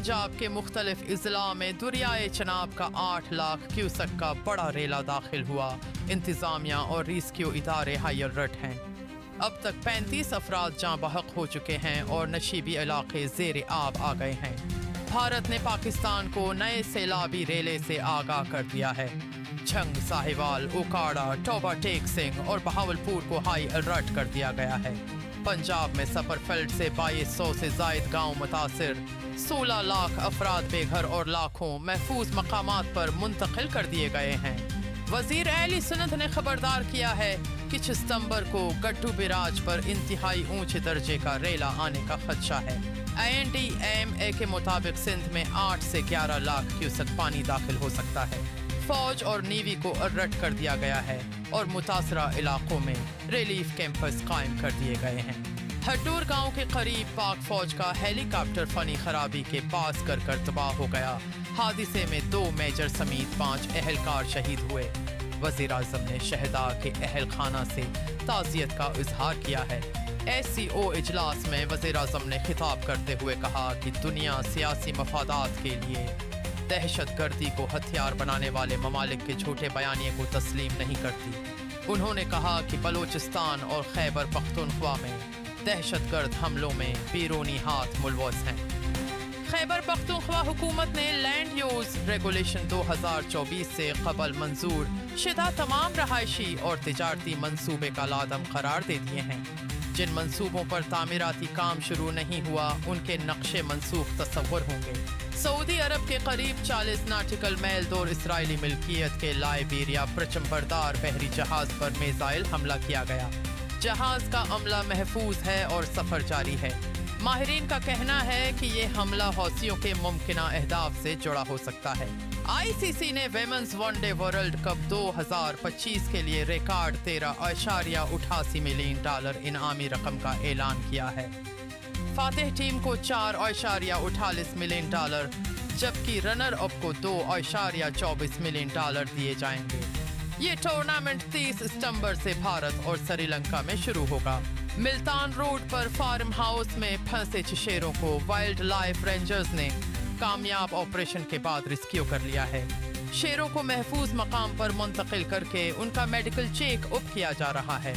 पंजाब के मुख्तलिफ अजला में दरियाए चनाब का 8 लाख क्यूसेक का बड़ा रेला दाखिल हुआ। इंतजामिया और रेस्क्यू इदारे हाई अलर्ट हैं। अब तक 35 अफराद जाँ बहक हो चुके हैं और नशीबी इलाके ज़ेर आब आ गए हैं। भारत ने पाकिस्तान को नए सैलाबी रेले से आगाह कर दिया है। झंग, साहिवाल, उकाड़ा, टोबा टेक सिंह और बहावलपुर को हाई अलर्ट कर दिया गया है। पंजाब में सफरफेल्ड से 2200 से जायद गांव मुतासिर, 16 लाख अफराद बेघर और लाखों महफूज मकामात पर मुंतकिल कर दिए गए हैं। वजीर अहली सुन्नत ने खबरदार किया है कि 6 सितंबर को गट्टू बिराज पर इंतहाई ऊंचे दर्जे का रेला आने का खदशा है। INDMA के मुताबिक सिंध में 8 से 11 लाख क्यूसेक पानी दाखिल हो सकता है। फौज और नेवी को अलर्ट कर दिया गया है और मुतासरा इलाकों में रिलीफ कैंपस कायम कर दिए गए हैं। हड्डूर गांव के करीब पाक फौज का हेलीकॉप्टर फनी खराबी के पास कर तबाह हो गया। हादसे में 2 मेजर समेत 5 अहलकार शहीद हुए। वज़ीर आज़म ने शहदा के अहल खाना से ताज़ियत का इजहार किया है। SCO इजलास में वज़ीर आज़म ने खिताब करते हुए कहा कि दुनिया सियासी मफादात के लिए दहशत गर्दी को हथियार बनाने वाले ममालिक के झूठे बयानिए को तस्लीम नहीं करती। उन्होंने कहा कि बलूचिस्तान और खैबर पख्तूनख्वा में दहशतगर्द हमलों में बैरूनी हाथ मुलवस हैं। खैबर पख्तूनख्वा हुकूमत ने लैंड यूज रेगुलेशन 2024 से कबल मंजूर शुदा तमाम रहायशी और तिजारती मंसूबे का लादम करार दे दिए हैं। जिन मंसूबों पर तामीराती काम शुरू नहीं हुआ उनके नक्शे मंसूख तस्वर होंगे। सऊदी अरब के करीब 40 नाटिकल मैल दूर इसराइली मिल्कियत के लाइबेरिया प्रचंबरदार बहरी जहाज पर मिसाइल हमला किया गया। जहाज का अमला महफूज है और सफर जारी है। माहिरीन का कहना है कि ये हमला हौसियों के मुमकिना अहदाफ से जुड़ा हो सकता है। ICC ने वेमेंस वनडे वर्ल्ड कप 2025 के लिए रिकॉर्ड $13.88 मिलियन इनामी रकम का ऐलान किया है। फातिह टीम को $4.48 मिलियन, जबकि रनर अप को $2.24 मिलियन दिए जाएंगे। ये टूर्नामेंट 30 सितंबर से भारत और श्रीलंका में शुरू होगा। मिल्तान रोड पर फार्म हाउस में फंसे शेरों को वाइल्ड लाइफ रेंजर्स ने कामयाब ऑपरेशन के बाद रेस्क्यू कर लिया है। शेरों को महफूज मकाम पर मुंतकिल करके उनका मेडिकल चेक अप किया जा रहा है।